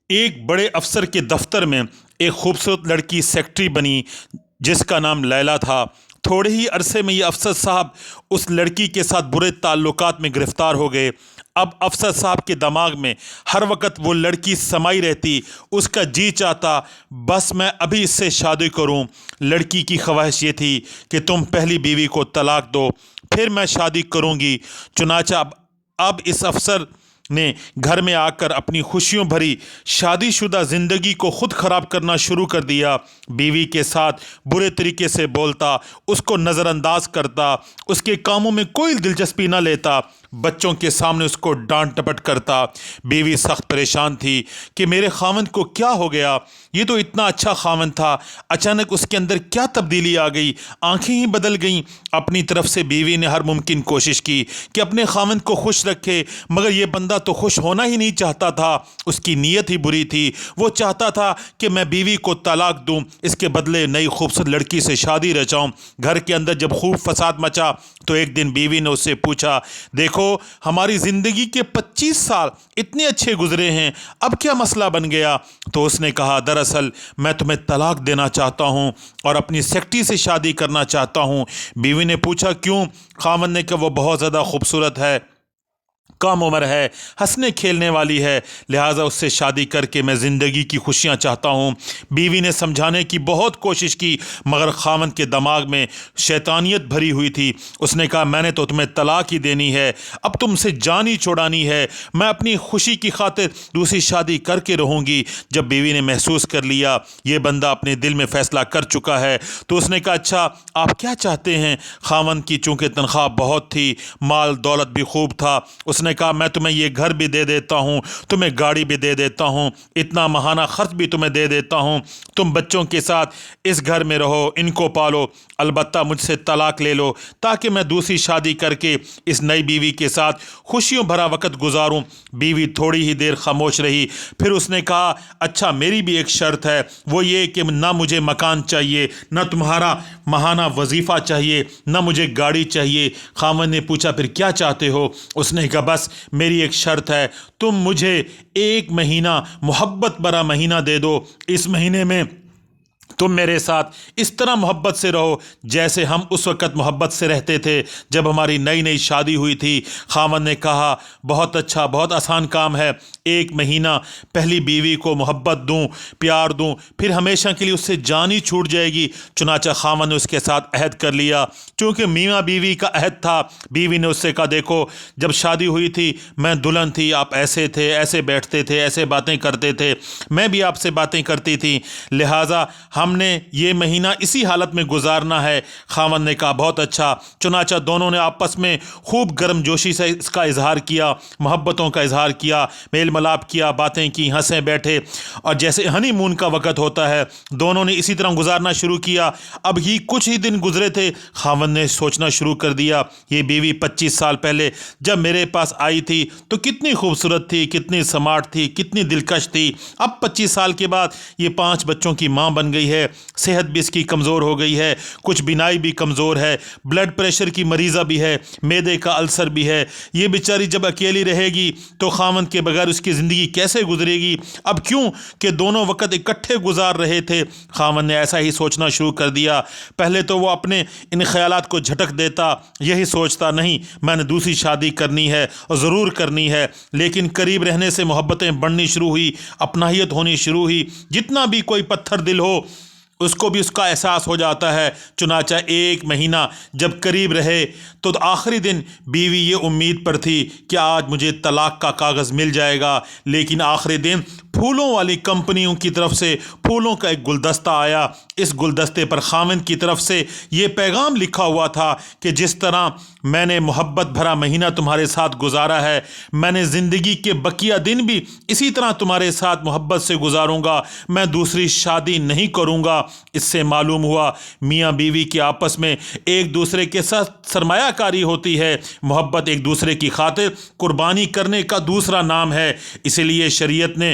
ایک بڑے افسر کے دفتر میں ایک خوبصورت لڑکی سیکرٹری بنی جس کا نام لیلا تھا۔ تھوڑے ہی عرصے میں یہ افسر صاحب اس لڑکی کے ساتھ برے تعلقات میں گرفتار ہو گئے۔ اب افسر صاحب کے دماغ میں ہر وقت وہ لڑکی سمائی رہتی، اس کا جی چاہتا بس میں ابھی اس سے شادی کروں۔ لڑکی کی خواہش یہ تھی کہ تم پہلی بیوی کو طلاق دو، پھر میں شادی کروں گی۔ چنانچہ اب اس افسر نے گھر میں آ کر اپنی خوشیوں بھری شادی شدہ زندگی کو خود خراب کرنا شروع کر دیا۔ بیوی کے ساتھ برے طریقے سے بولتا، اس کو نظر انداز کرتا، اس کے کاموں میں کوئی دلچسپی نہ لیتا، بچوں کے سامنے اس کو ڈانٹ ٹپٹ کرتا۔ بیوی سخت پریشان تھی کہ میرے خاوند کو کیا ہو گیا؟ یہ تو اتنا اچھا خاوند تھا، اچانک اس کے اندر کیا تبدیلی آ گئی؟ آنکھیں ہی بدل گئیں۔ اپنی طرف سے بیوی نے ہر ممکن کوشش کی کہ اپنے خاوند کو خوش رکھے، مگر یہ بندہ تو خوش ہونا ہی نہیں چاہتا تھا۔ اس کی نیت ہی بری تھی، وہ چاہتا تھا کہ میں بیوی کو طلاق دوں، اس کے بدلے نئی خوبصورت لڑکی سے شادی رچاؤں۔ گھر کے اندر جب خوب فساد مچا تو ایک دن بیوی نے اس سے پوچھا، دیکھو ہماری زندگی کے 25 سال اتنے اچھے گزرے ہیں، اب کیا مسئلہ بن گیا؟ تو اس نے کہا، دراصل میں تمہیں طلاق دینا چاہتا ہوں اور اپنی سیکرٹری سے شادی کرنا چاہتا ہوں۔ بیوی نے پوچھا، کیوں؟ خاوند نے کہا، وہ بہت زیادہ خوبصورت ہے، کم عمر ہے، ہنسنے کھیلنے والی ہے، لہٰذا اس سے شادی کر کے میں زندگی کی خوشیاں چاہتا ہوں۔ بیوی نے سمجھانے کی بہت کوشش کی مگر خاوند کے دماغ میں شیطانیت بھری ہوئی تھی۔ اس نے کہا، میں نے تو تمہیں طلاق ہی دینی ہے، اب تم سے جان ہی چھڑانی ہے، میں اپنی خوشی کی خاطر دوسری شادی کر کے رہوں گی۔ جب بیوی نے محسوس کر لیا یہ بندہ اپنے دل میں فیصلہ کر چکا ہے تو اس نے کہا، اچھا آپ کیا چاہتے ہیں؟ خاوند کی چونکہ تنخواہ بہت تھی، مال دولت بھی خوب تھا، اس نے کہا، میں تمہیں یہ گھر بھی دے دیتا ہوں، تمہیں گاڑی بھی دے دیتا ہوں، اتنا ماہانہ خرچ بھی تمہیں دے دیتا ہوں، تم بچوں کے ساتھ اس گھر میں رہو، ان کو پالو، البتہ مجھ سے طلاق لے لو تاکہ میں دوسری شادی کر کے اس نئی بیوی کے ساتھ خوشیوں بھرا وقت گزاروں۔ بیوی تھوڑی ہی دیر خاموش رہی، پھر اس نے کہا، اچھا میری بھی ایک شرط ہے، وہ یہ کہ نہ مجھے مکان چاہیے، نہ تمہارا ماہانہ وظیفہ چاہیے، نہ مجھے گاڑی چاہیے۔ خاوند نے پوچھا، پھر کیا چاہتے ہو؟ اس نے کہا، بس میری ایک شرط ہے، تم مجھے 1 مہینہ محبت بھرا مہینہ دے دو، اس مہینے میں تم میرے ساتھ اس طرح محبت سے رہو جیسے ہم اس وقت محبت سے رہتے تھے جب ہماری نئی نئی شادی ہوئی تھی۔ خاوند نے کہا، بہت اچھا، بہت آسان کام ہے، 1 مہینہ پہلی بیوی کو محبت دوں، پیار دوں، پھر ہمیشہ کے لیے اس سے جان ہی چھوٹ جائے گی۔ چنانچہ خاوند نے اس کے ساتھ عہد کر لیا۔ چونکہ میاں بیوی کا عہد تھا، بیوی نے اس سے کہا، دیکھو جب شادی ہوئی تھی میں دلہن تھی، آپ ایسے تھے، ایسے بیٹھتے تھے، ایسے باتیں کرتے تھے، میں بھی آپ سے باتیں کرتی تھی، لہٰذا ہم نے یہ مہینہ اسی حالت میں گزارنا ہے۔ خاوند نے کہا، بہت اچھا۔ چنانچہ دونوں نے آپس میں خوب گرم جوشی سے اس کا اظہار کیا، محبتوں کا اظہار کیا، میل ملاپ کیا، باتیں کی، ہنسے بیٹھے، اور جیسے ہنی مون کا وقت ہوتا ہے دونوں نے اسی طرح گزارنا شروع کیا۔ اب ہی کچھ ہی دن گزرے تھے، خاوند نے سوچنا شروع کر دیا، یہ بیوی 25 سال پہلے جب میرے پاس آئی تھی تو کتنی خوبصورت تھی، کتنی سمارٹ تھی، کتنی دلکش تھی، اب 25 سال کے بعد یہ 5 بچوں کی ماں بن گئی ہے، صحت بھی اس کی کمزور ہو گئی ہے، کچھ بینائی بھی کمزور ہے، بلڈ پریشر کی مریضہ بھی ہے، معدے کا السر بھی ہے۔ یہ بیچاری جب اکیلی رہے گی تو خاوند کے بغیر اس کی زندگی کیسے گزرے گی؟ اب کیوں کہ دونوں وقت اکٹھے گزار رہے تھے۔ خاوند نے ایسا ہی سوچنا شروع کر دیا۔ پہلے تو وہ اپنے ان خیالات کو جھٹک دیتا، یہی سوچتا، نہیں میں نے دوسری شادی کرنی ہے اور ضرور کرنی ہے، لیکن قریب رہنے سے محبتیں بڑھنی شروع ہوئی، اپنائیت ہونی شروع ہوئی، جتنا بھی کوئی پتھر دل ہو اس کو بھی اس کا احساس ہو جاتا ہے۔ چنانچہ 1 مہینہ جب قریب رہے تو آخری دن بیوی یہ امید پر تھی کہ آج مجھے طلاق کا کاغذ مل جائے گا، لیکن آخری دن پھولوں والی کمپنیوں کی طرف سے پھولوں کا ایک گلدستہ آیا۔ اس گلدستے پر خاوند کی طرف سے یہ پیغام لکھا ہوا تھا کہ جس طرح میں نے محبت بھرا مہینہ تمہارے ساتھ گزارا ہے، میں نے زندگی کے بقیہ دن بھی اسی طرح تمہارے ساتھ محبت سے گزاروں گا، میں دوسری شادی نہیں کروں گا۔ اس سے معلوم ہوا میاں بیوی کے آپس میں ایک دوسرے کے ساتھ سرمایہ کاری ہوتی ہے، محبت ایک دوسرے کی خاطر قربانی کرنے کا دوسرا نام ہے۔ اسی لیے شریعت نے